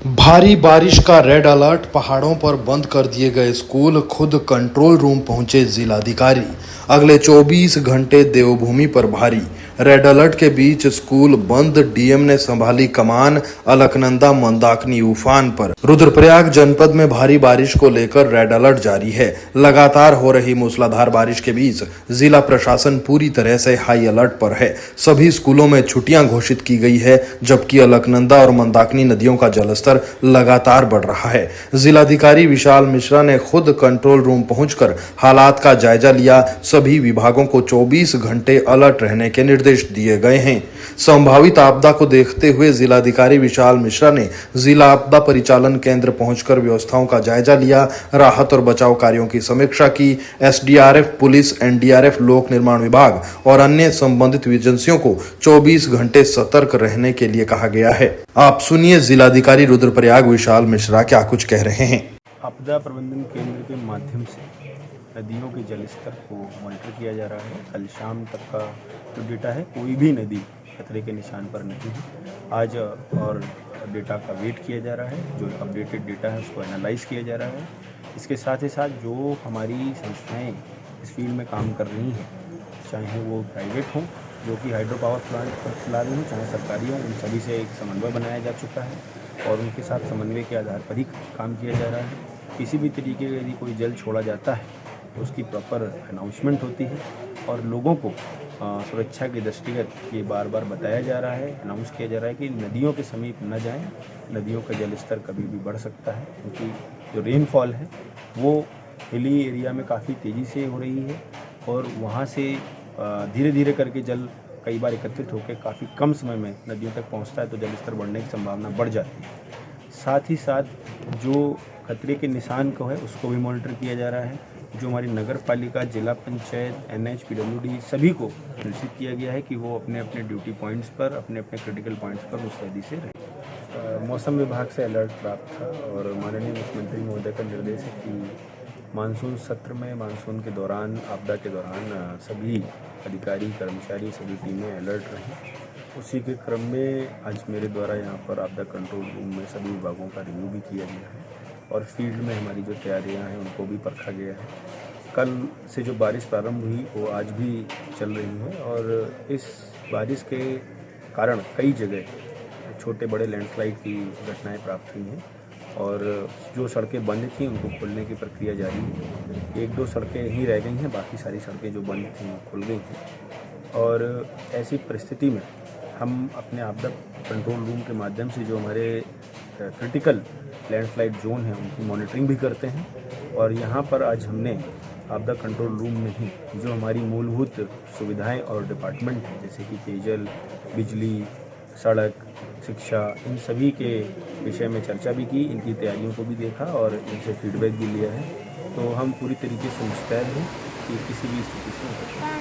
भारी बारिश का रेड अलर्ट, पहाड़ों पर बंद कर दिए गए स्कूल, खुद कंट्रोल रूम पहुंचे जिलाधिकारी। अगले 24 घंटे देवभूमि पर भारी। रेड अलर्ट के बीच स्कूल बंद, डीएम ने संभाली कमान, अलकनंदा मंदाकिनी उफान पर। रुद्रप्रयाग जनपद में भारी बारिश को लेकर रेड अलर्ट जारी है। लगातार हो रही मूसलाधार बारिश के बीच जिला प्रशासन पूरी तरह से हाई अलर्ट पर है। सभी स्कूलों में छुट्टियां घोषित की गई है, जबकि अलकनंदा और मंदाकिनी नदियों का जलस्तर लगातार बढ़ रहा है। जिलाधिकारी विशाल मिश्रा ने खुद कंट्रोल रूम पहुंचकर हालात का जायजा लिया। सभी विभागों को 24 घंटे अलर्ट रहने के निर्देश दिए गए हैं। संभावित आपदा को देखते हुए जिलाधिकारी विशाल मिश्रा ने जिला आपदा परिचालन केंद्र पहुंचकर व्यवस्थाओं का जायजा लिया, राहत और बचाव कार्यों की समीक्षा की। एसडीआरएफ, पुलिस, एनडीआरएफ, लोक निर्माण विभाग और अन्य संबंधित एजेंसियों को 24 घंटे सतर्क रहने के लिए कहा गया है। आप सुनिए जिलाधिकारी रुद्रप्रयाग विशाल मिश्रा क्या कुछ कह रहे हैं। आपदा प्रबंधन केंद्र के माध्यम से नदियों के जलस्तर को मॉनिटर किया जा रहा है। कल शाम तक का जो डेटा है, कोई भी नदी खतरे के निशान पर नहीं है। आज और डेटा का वेट किया जा रहा है। जो अपडेटेड डेटा है उसको एनालाइज किया जा रहा है। इसके साथ ही साथ जो हमारी संस्थाएं इस फील्ड में काम कर रही हैं, चाहे वो प्राइवेट हों जो कि हाइड्रो पावर प्लांट पर चला रही हों, चाहे सरकारी हों, उन सभी से एक समन्वय बनाया जा चुका है और उनके साथ समन्वय के आधार पर ही काम किया जा रहा है। किसी भी तरीके का यदि कोई जल छोड़ा जाता है तो उसकी प्रॉपर अनाउंसमेंट होती है और लोगों को सुरक्षा के दृष्टिगत ये बार बार बताया जा रहा है, अनाउंस किया जा रहा है कि नदियों के समीप न जाएं। नदियों का जलस्तर कभी भी बढ़ सकता है क्योंकि जो रेनफॉल है वो हिली एरिया में काफ़ी तेज़ी से हो रही है और वहाँ से धीरे धीरे करके जल कई बार एकत्रित होकर काफ़ी कम समय में नदियों तक पहुँचता है, तो जलस्तर बढ़ने की संभावना बढ़ जाती है। साथ ही साथ जो खतरे के निशान को है उसको भी मॉनिटर किया जा रहा है। जो हमारी नगर पालिका, जिला पंचायत, एनएच, पीडब्ल्यूडी सभी को निर्देशित किया गया है कि वो अपने अपने ड्यूटी पॉइंट्स पर, अपने अपने क्रिटिकल पॉइंट्स पर मुस्तैदी से रहें। मौसम विभाग से अलर्ट प्राप्त था और माननीय मुख्यमंत्री महोदय का निर्देश है कि मानसून सत्र में, मानसून के दौरान, आपदा के दौरान सभी अधिकारी, कर्मचारी, सभी टीमें अलर्ट रहें। उसी के क्रम में आज मेरे द्वारा यहाँ पर आपदा कंट्रोल रूम में सभी विभागों का रिव्यू भी किया गया है और फील्ड में हमारी जो तैयारियां हैं उनको भी परखा गया है। कल से जो बारिश प्रारंभ हुई वो आज भी चल रही है और इस बारिश के कारण कई जगह छोटे बड़े लैंडस्लाइड की घटनाएं प्राप्त हुई हैं और जो सड़कें बंद थीं उनको खोलने की प्रक्रिया जारी है। 1-2 सड़कें ही रह गई हैं, बाकी सारी सड़कें जो बंद थीं वो खुल गई हैं और ऐसी परिस्थिति में हम अपने आपदा कंट्रोल रूम के माध्यम से जो हमारे क्रिटिकल लैंडस्लाइड जोन है उनकी मॉनिटरिंग भी करते हैं और यहाँ पर आज हमने आपदा कंट्रोल रूम में ही जो हमारी मूलभूत सुविधाएं और डिपार्टमेंट हैं जैसे कि पेयजल, बिजली, सड़क, शिक्षा, इन सभी के विषय में चर्चा भी की, इनकी तैयारियों को भी देखा और इनसे फीडबैक भी लिया है। तो हम पूरी तरीके से मुस्तैद हैं कि किसी भी स्थिति से